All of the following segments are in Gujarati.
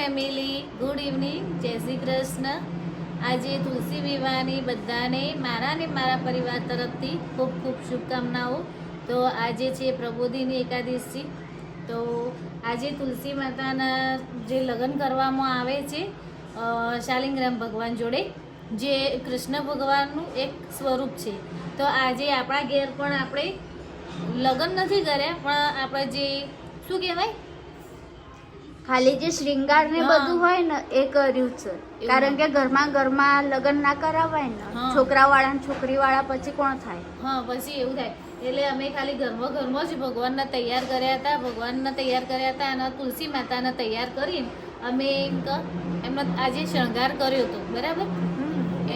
ફેમિલી, ગુડ ઇવનિંગ, જય શ્રી કૃષ્ણ. આજે તુલસી વિવાહની બધાને મારા ને મારા પરિવાર તરફથી ખૂબ ખૂબ શુભકામનાઓ. તો આજે છે પ્રબોધિની એકાદશી. તો આજે તુલસી માતાના જે લગ્ન કરવામાં આવે છે શાલિગ્રામ ભગવાન જોડે, જે કૃષ્ણ ભગવાનનું એક સ્વરૂપ છે. તો આજે આપણા ઘેર પણ આપણે લગ્ન નથી કર્યા, પણ આપણે જે શું કહેવાય, ખાલી જે શ્રૃંગાર ને બધું હોય ને એ કર્યું છે. કારણ કે ઘરમાં લગ્ન ના કરાવાય ને, છોકરા વાળા ને છોકરી વાળા પછી કોણ થાય? હા, પછી એવું થાય. એટલે અમે ખાલી ઘરમાં જ ભગવાનને તૈયાર કર્યા હતા અને તુલસી માતાને તૈયાર કરીને અમે એમનો આજે શણગાર કર્યો હતો. બરાબર?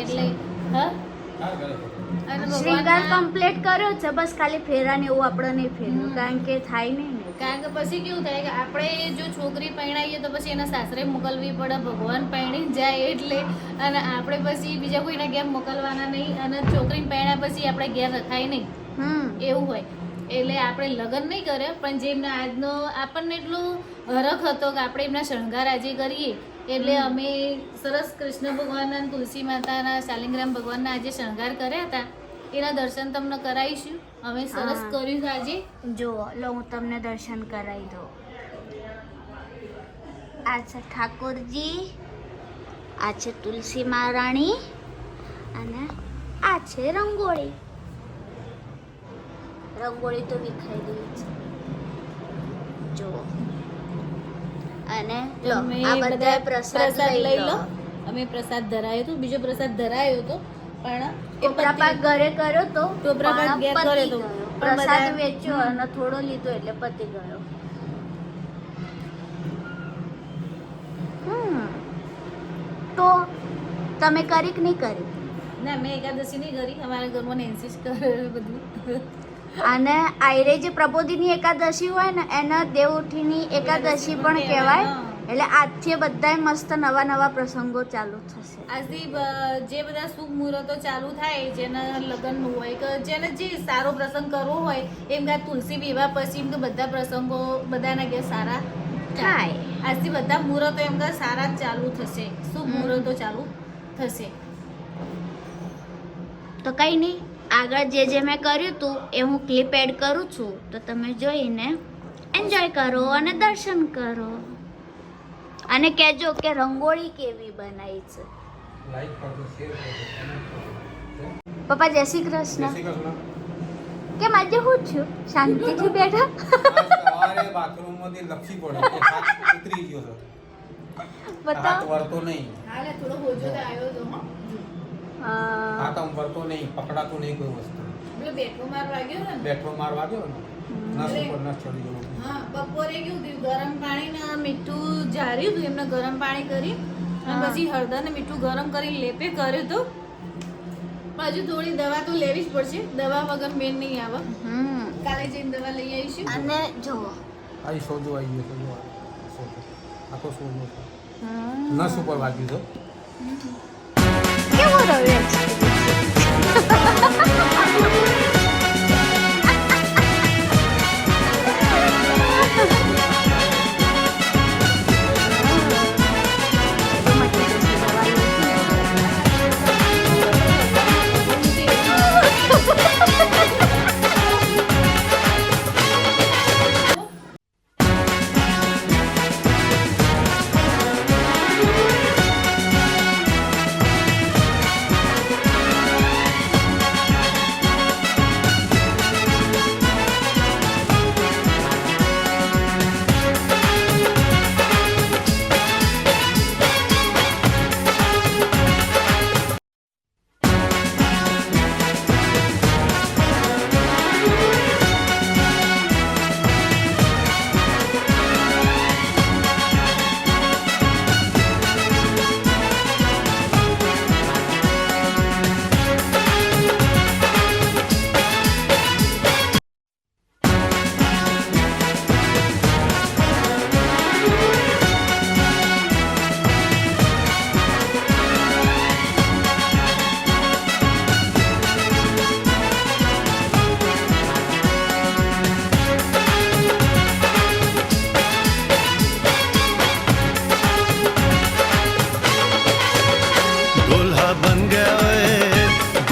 એટલે શ્રૃંગાર કમ્પ્લીટ કર્યો છે, બસ ખાલી ફેરા ને એવું આપણે નહીં ફેરવું, કારણ કે થાય નહીં ને. કારણ કે પછી કેવું થાય કે આપણે જો છોકરી પરણાવીએ તો પછી એના સાસરે મોકલવી પડે, ભગવાન પરણી જાય એટલે. અને આપણે પછી બીજા કોઈના ઘેર મોકલવાના નહીં, અને છોકરીને પરણ્યા પછી આપણે ઘેર રખાય નહીં, એવું હોય. એટલે આપણે લગ્ન નહીં કર્યા, પણ જે એમના આજનો આપણને એટલો હરખ હતો કે આપણે એમના શણગાર આજે કરીએ, એટલે અમે સરસ કૃષ્ણ ભગવાનના, તુલસી માતાના, શાલિગ્રામ ભગવાનના આજે શણગાર કર્યા હતા. એના દર્શન તમને કરાવીશું. અમે સરસ કર્યું આજે. જો લો, હું તમને દર્શન કરાવી દઉં. આ છે ઠાકોરજી, આ છે તુલસી મહારાણી, અને આ છે રંગોળી. રંગોળી તો વિખાઈ ગઈ છે, જો. અને લો, આ બધા પ્રસાદ લઈ લો. અમે પ્રસાદ ધરાયો હતો, બીજો પ્રસાદ ધરાયો હતો, પણ ટોપરા પાક ઘરે કર્યો તો, ટોપરા પાક ઘેર કર્યો તો, પ્રસાદ વેચ્યો અને થોડો લીધો એટલે પતી ગયો. તો તમે કરી કે નહીં કરી? ના, મેં એકાદશી નહીં કરી. અમારા ઘરમાં નેન્સી કરે બધું. અને આયરે જે પ્રબોધિની એકાદશી હોય ને, એને દેવઉઠીની એકાદશી પણ કહેવાય. એટલે આજથી બધાય મસ્ત નવા પ્રસંગો ચાલુ થશે. આજથી જે બધા શુભ મુહૂર્તો ચાલુ થાય, જેના લગ્નનું હોય કે જેને જે સારો પ્રસંગ કરવો હોય, એમ કે તુલસી વિવાહ પછી એમ કે બધા પ્રસંગો બધાના ઘેર સારા થાય. આજથી બધા મુહૂર્તો એમ કે સારા જ ચાલુ થશે, શુભ મુહૂર્તો ચાલુ થશે. તો કંઈ નહીં, આગળ જે મેં કર્યું હતું એ હું ક્લિપ એડ કરું છું, તો તમે જોઈને એન્જોય કરો અને દર્શન કરો. અને કહેજો કે રંગોળી કેવી બનાવી છે. પપ્પા જય શ્રી કૃષ્ણ. કેમ આજે હું છું શાંતિથી બેઠા? બતાવો. વળતો નહીં, હાલે થોડો હોજો તો આવ્યો તો. હાથ વળતો નહીં, પકડાતું નહીં કોઈ વસ્તુ. પેલો બેઠો માર વાગ્યો ને, બેઠો માર વાગ્યો ને, નસ ઉપર નસ ચડી ગયો. હા, બપોરે કેવું થયું, ગરમ પાણી ને મીઠું જાર્યું હતું, એમને ગરમ પાણી કરી અને પછી હળદર ને મીઠું ગરમ કરી લેપે કર્યું હતું. પણ હજુ થોડી દવા તો લેવી જ પડશે, દવા વગર મેન નહીં આવે. કાલે જઈને દવા લઈ આવીશું. અને જુઓ, આ સોજો આવી ગયો, સોજો આ તો સોજો છે, નસ ઉપર વાગ્યું છે. કેવો રહ્યો છે?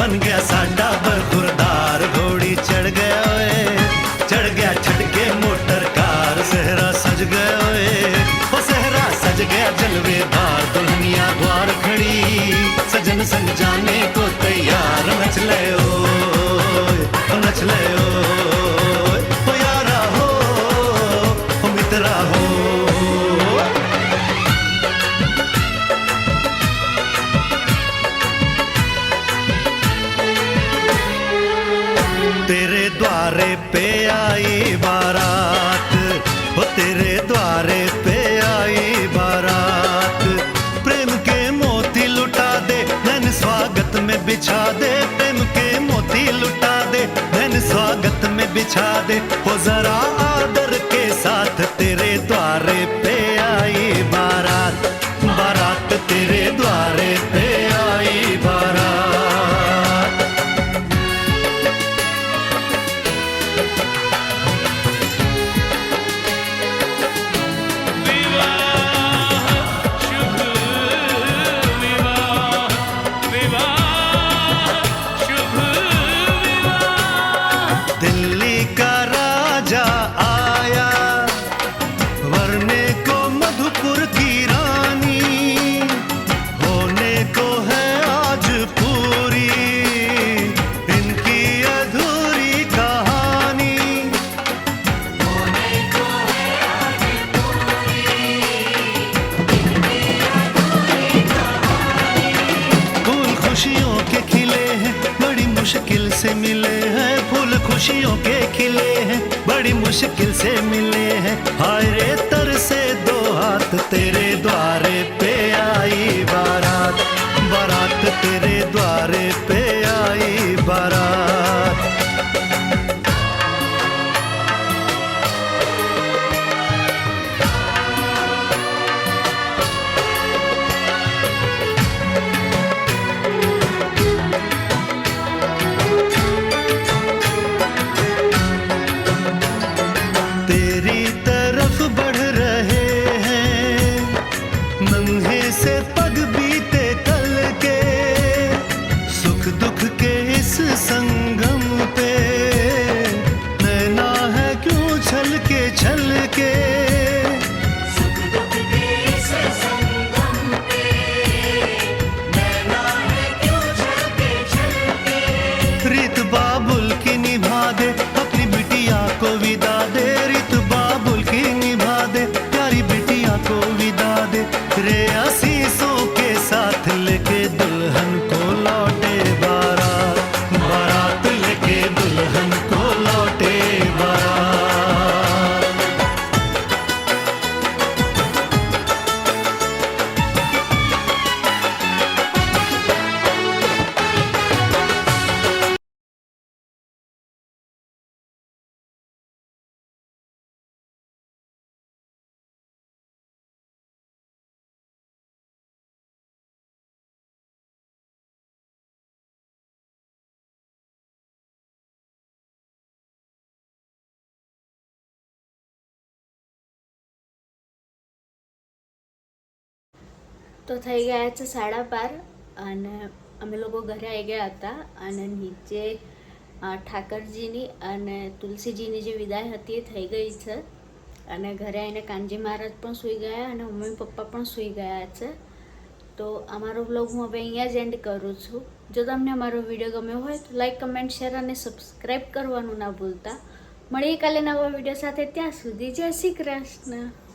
बन गया साडा बरखुरदार घोड़ी चढ़ गया ओए चढ़ गया छटके मोटर कार सहरा सज गया ओए ओ सहरा सज गया जलवेदार दुल्हनिया द्वार खड़ी सजन संग जाने को तैयार नच ले ओ नच ले ओ यारा हो ओ मित्रा हो तेरे द्वारे पे आई बारात हो तेरे द्वारे पे आई बारात प्रेम के मोती लुटा दे धन स्वागत में बिछा दे प्रेम के मोती लुटा दे धन स्वागत में बिछा दे हो जरा आदर के साथ तेरे द्वारे पे आई बारात बारात तेरे द्वारे पे आई बारात दिल्ली का राजा आया वरने को मधुपुर की रानी होने को है आज पूरी इनकी अधूरी कहानी फूल खुशियों के खिले हैं बड़ी मुश्किल से मिले हैं फूल खुशियों के खिले हैं बड़ी मुश्किल से मिले हैं हाय रे तर से दो हाथ तेरे द्वारे पे आई बारात बारात तेरे द्वारे पे आई बारात तेरी तरफ बढ़ रहे हैं नन्हे से पग बीते कल के सुख दुख के इस संगम पे नैना है क्यों छल के रीत बाबुल की निभा दे अपनी बिटिया को विदा दे रीत बाबुल की निभा दे प्यारी बिटिया को विदा दे रे आशीषों के साथ लेके दुल्हन को लौटे बारात बारात लेके दुल्हन को लौटे बारात તો થઈ ગયા છે 12:30 અને અમે લોકો ઘરે આવી ગયા હતા અને નીચે ઠાકરજીની અને તુલસીજીની જે વિદાય હતી એ થઈ ગઈ છે અને ઘરે આવીને કાનજી મહારાજ પણ સૂઈ ગયા અને મમ્મી પપ્પા પણ સૂઈ ગયા છે તો અમારો વ્લોગ હું હવે અહીંયા જ એન્ડ કરું છું જો તમને અમારો વિડીયો ગમ્યો હોય તો લાઈક કમેન્ટ શેર અને સબસ્ક્રાઈબ કરવાનું ના ભૂલતા મળીએ કાલે નવા વિડીયો સાથે ત્યાં સુધી જય શ્રી કૃષ્ણ.